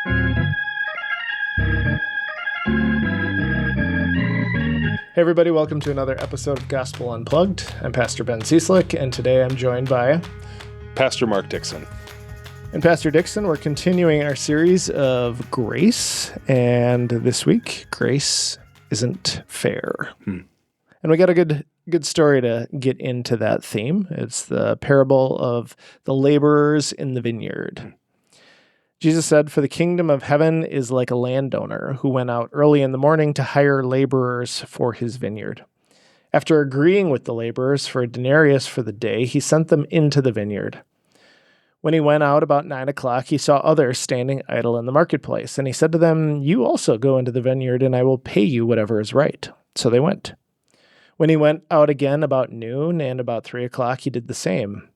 Hey everybody, welcome to another episode of Gospel Unplugged. I'm Pastor Ben Cieslik, and today I'm joined by Pastor Mark Dixon. And Pastor Dixon, we're continuing our series of grace, and this week, grace isn't fair. And we got a good story to get into that theme. It's the parable of the laborers in the vineyard. Jesus said, "For the kingdom of heaven is like a landowner who went out early in the morning to hire laborers for his vineyard. After agreeing with the laborers for a denarius for the day, he sent them into the vineyard. When he went out about 9 o'clock, he saw others standing idle in the marketplace, and he said to them, 'You also go into the vineyard, and I will pay you whatever is right.' So they went. When he went out again about noon and about 3 o'clock, he did the same.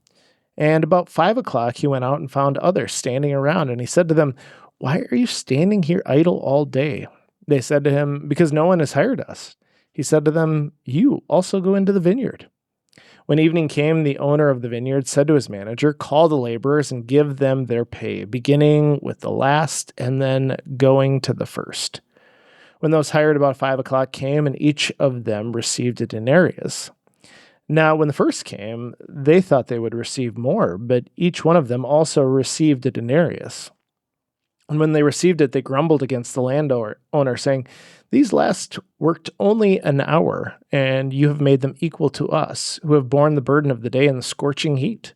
And about 5 o'clock, he went out and found others standing around, and he said to them, 'Why are you standing here idle all day?' They said to him, 'Because no one has hired us.' He said to them, 'You also go into the vineyard.' When evening came, the owner of the vineyard said to his manager, 'Call the laborers and give them their pay, beginning with the last and then going to the first.' When those hired about 5 o'clock came, and each of them received a denarius. Now, when the first came, they thought they would receive more, but each one of them also received a denarius. And when they received it, they grumbled against the landowner, saying, 'These last worked only an hour, and you have made them equal to us, who have borne the burden of the day in the scorching heat.'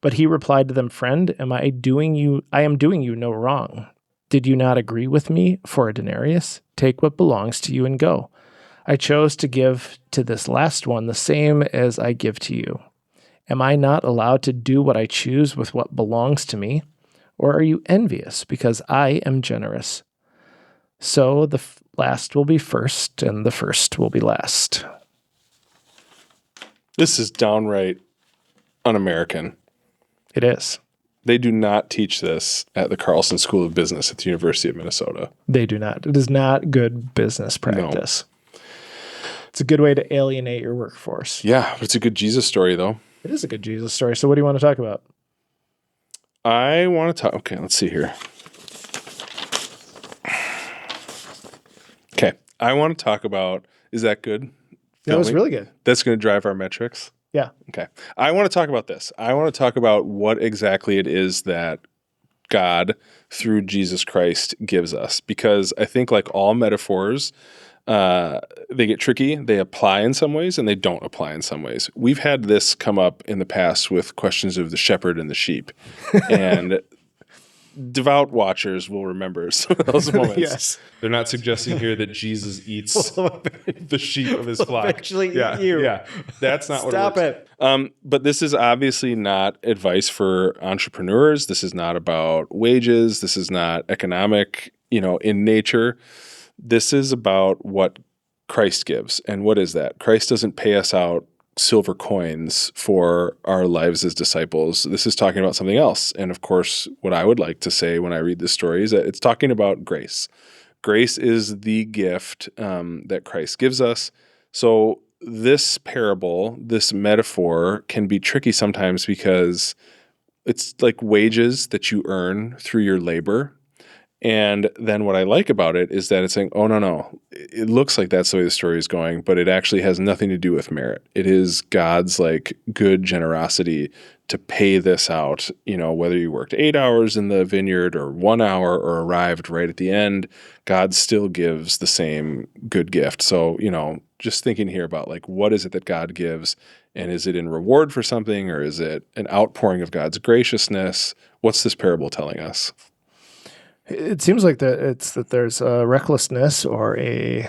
But he replied to them, 'Friend, I am doing you no wrong. Did you not agree with me for a denarius? Take what belongs to you and go. I chose to give to this last one the same as I give to you. Am I not allowed to do what I choose with what belongs to me? Or are you envious because I am generous? So the last will be first, and the first will be last.'" This is downright un-American. It is. They do not teach this at the Carlson School of Business at the University of Minnesota. They do not. It is not good business practice. No. It's a good way to alienate your workforce. Yeah, but it's a good Jesus story, though. It is a good Jesus story. So what do you want to talk about? I want to talk... Okay, let's see here. Okay, I want to talk about... Is that good? That was really good. That's going to drive our metrics? Yeah. Okay. I want to talk about this. I want to talk about what exactly it is that God, through Jesus Christ, gives us. Because I think like all metaphors... they get tricky, they apply in some ways, and they don't apply in some ways. We've had this come up in the past with questions of the shepherd and the sheep. And devout watchers will remember some of those moments. Yes. They're not suggesting here that Jesus eats the sheep of his flock. Actually eat you. Yeah, that's not Stop what it works. But this is obviously not advice for entrepreneurs. This is not about wages. This is not economic, in nature. This is about what Christ gives. And what is that? Christ doesn't pay us out silver coins for our lives as disciples. This is talking about something else. And of course, what I would like to say when I read this story is that it's talking about grace. Grace is the gift that Christ gives us. So this parable, this metaphor can be tricky sometimes because it's like wages that you earn through your labor. And then what I like about it is that it's saying, oh, no, it looks like that's the way the story is going, but it actually has nothing to do with merit. It is God's good generosity to pay this out, whether you worked 8 hours in the vineyard or 1 hour or arrived right at the end, God still gives the same good gift. So, just thinking here about what is it that God gives, and is it in reward for something, or is it an outpouring of God's graciousness? What's this parable telling us? It seems like that there's a recklessness or a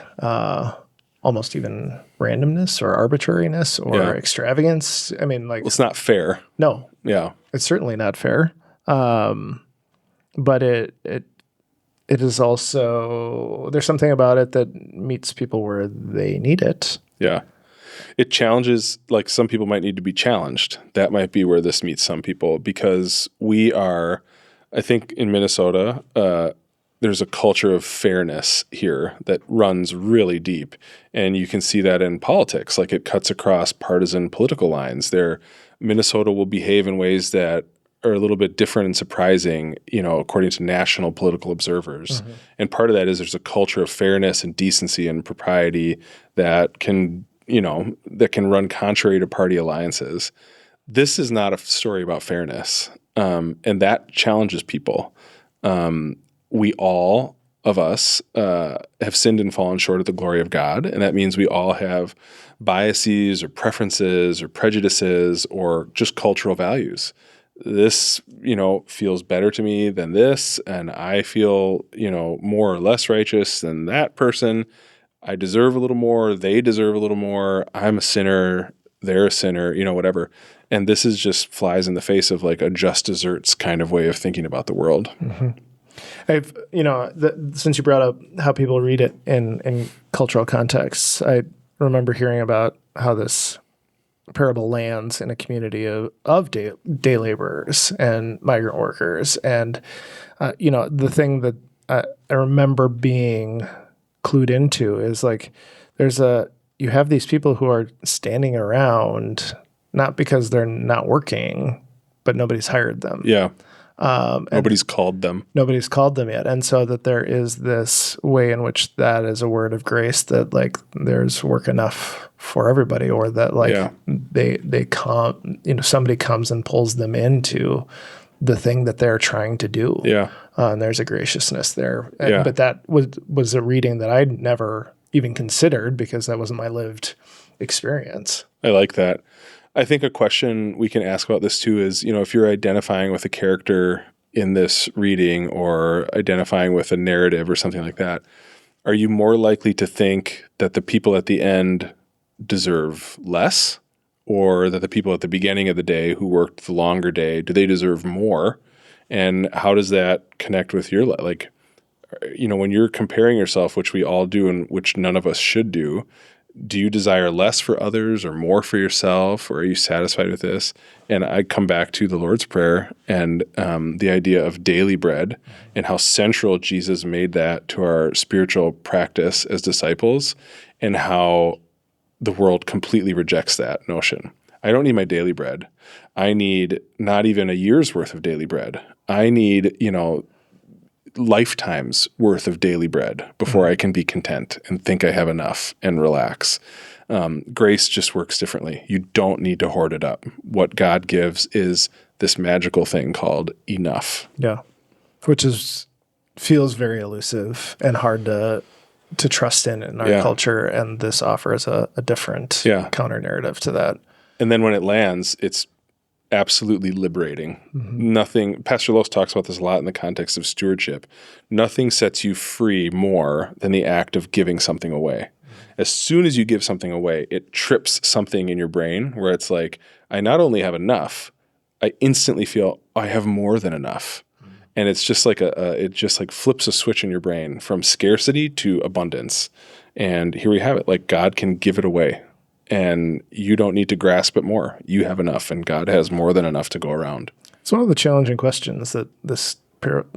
almost even randomness or arbitrariness or extravagance. I mean, it's not fair. No. Yeah. It's certainly not fair. But it is also, there's something about it that meets people where they need it. Yeah. It challenges, some people might need to be challenged. That might be where this meets some people, because we are, I think in Minnesota, there's a culture of fairness here that runs really deep. And you can see that in politics. It cuts across partisan political lines. Minnesota will behave in ways that are a little bit different and surprising, according to national political observers. Mm-hmm. And part of that is there's a culture of fairness and decency and propriety that can run contrary to party alliances. This is not a story about fairness, and that challenges people. We all of us have sinned and fallen short of the glory of God, and that means we all have biases or preferences or prejudices or just cultural values. This, feels better to me than this, and I feel, more or less righteous than that person. I deserve a little more, they deserve a little more, I'm a sinner, they're a sinner, whatever. And this is just flies in the face of like a just desserts kind of way of thinking about the world. Mm-hmm. Since you brought up how people read it in cultural contexts, I remember hearing about how this parable lands in a community of day laborers and migrant workers. And, the thing that I remember being clued into is like, you have these people who are standing around, not because they're not working, but nobody's hired them. Yeah. Nobody's called them. Nobody's called them yet. And so that there is this way in which that is a word of grace that like there's work enough for everybody, or that like they come, somebody comes and pulls them into the thing that they're trying to do. Yeah. And there's a graciousness there. Yeah. But that was a reading that I'd never even considered because that wasn't my lived experience. I like that. I think a question we can ask about this too is, if you're identifying with a character in this reading or identifying with a narrative or something like that, are you more likely to think that the people at the end deserve less, or that the people at the beginning of the day who worked the longer day, do they deserve more? And how does that connect with your life? Like, when you're comparing yourself, which we all do and which none of us should do you desire less for others or more for yourself, or are you satisfied with this? And I come back to the Lord's Prayer and the idea of daily bread and how central Jesus made that to our spiritual practice as disciples, and how the world completely rejects that notion. I don't need my daily bread. I need not even a year's worth of daily bread. I need, lifetimes worth of daily bread before I can be content and think I have enough and relax. Grace just works differently. You don't need to hoard it up. What God gives is this magical thing called enough. Yeah. Which feels very elusive and hard to trust in our culture. And this offers a different counter narrative to that. And then when it lands, it's absolutely liberating. Mm-hmm. Nothing, Pastor Los talks about this a lot in the context of stewardship. Nothing sets you free more than the act of giving something away. As soon as you give something away, it trips something in your brain where it's like, I not only have enough, I instantly feel I have more than enough. Mm-hmm. And it's just like it just like flips a switch in your brain from scarcity to abundance. And here we have it. Like God can give it away. And you don't need to grasp it more. You have enough, and God has more than enough to go around. It's one of the challenging questions that this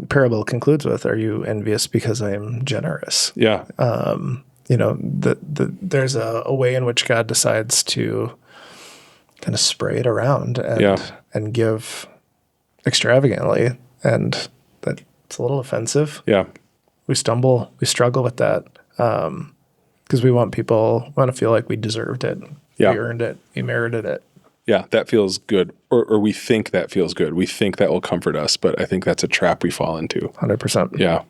parable concludes with. Are you envious because I am generous? Yeah. There's a way in which God decides to kind of spray it around and give extravagantly, and that's a little offensive. Yeah. We struggle with that. Because we want to feel like we deserved it. Yeah. We earned it. We merited it. Yeah, that feels good. Or we think that feels good. We think that will comfort us, but I think that's a trap we fall into. 100%. Yeah.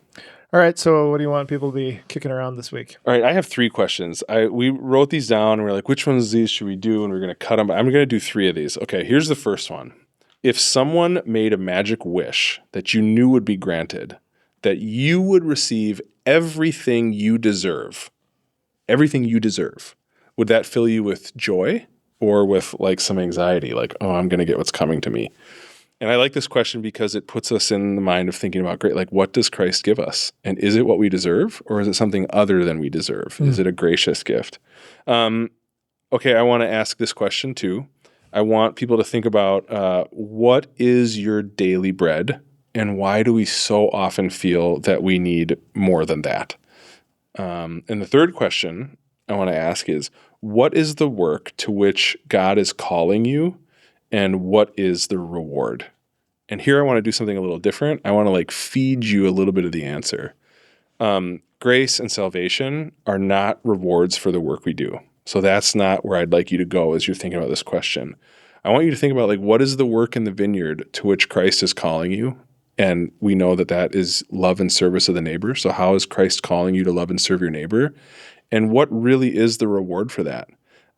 All right, so what do you want people to be kicking around this week? All right, I have 3 questions. We wrote these down, and we're like, which ones of these should we do? And we're going to cut them. I'm going to do 3 of these. Okay, here's the first one. If someone made a magic wish that you knew would be granted, that you would receive everything you deserve, would that fill you with joy or with like some anxiety? Like, oh, I'm going to get what's coming to me. And I like this question because it puts us in the mind of thinking about, great, like what does Christ give us? And is it what we deserve, or is it something other than we deserve? Is it a gracious gift? Okay, I want to ask this question too. I want people to think about what is your daily bread, and why do we so often feel that we need more than that? And the third question I want to ask is, what is the work to which God is calling you, and what is the reward? And here I want to do something a little different. I want to like feed you a little bit of the answer. Grace and salvation are not rewards for the work we do. So that's not where I'd like you to go as you're thinking about this question. I want you to think about like, what is the work in the vineyard to which Christ is calling you? And we know that that is love and service of the neighbor. So how is Christ calling you to love and serve your neighbor? And what really is the reward for that?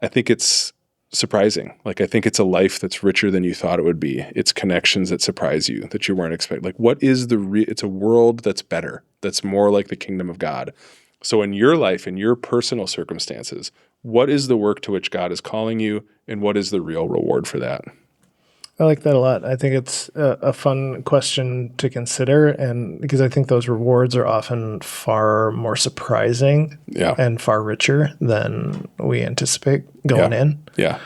I think it's surprising. Like, I think it's a life that's richer than you thought it would be. It's connections that surprise you that you weren't expecting. Like, what is it's a world that's better, that's more like the kingdom of God. So in your life, in your personal circumstances, what is the work to which God is calling you, and what is the real reward for that? I like that a lot. I think it's a fun question to consider, and because I think those rewards are often far more surprising and far richer than we anticipate going in. Yeah.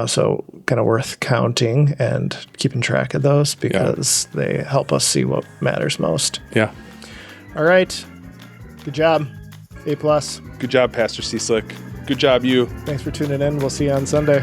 So kind of worth counting and keeping track of those because they help us see what matters most. Yeah. All right. Good job. A+. Good job, Pastor Cieslik. Good job, you. Thanks for tuning in. We'll see you on Sunday.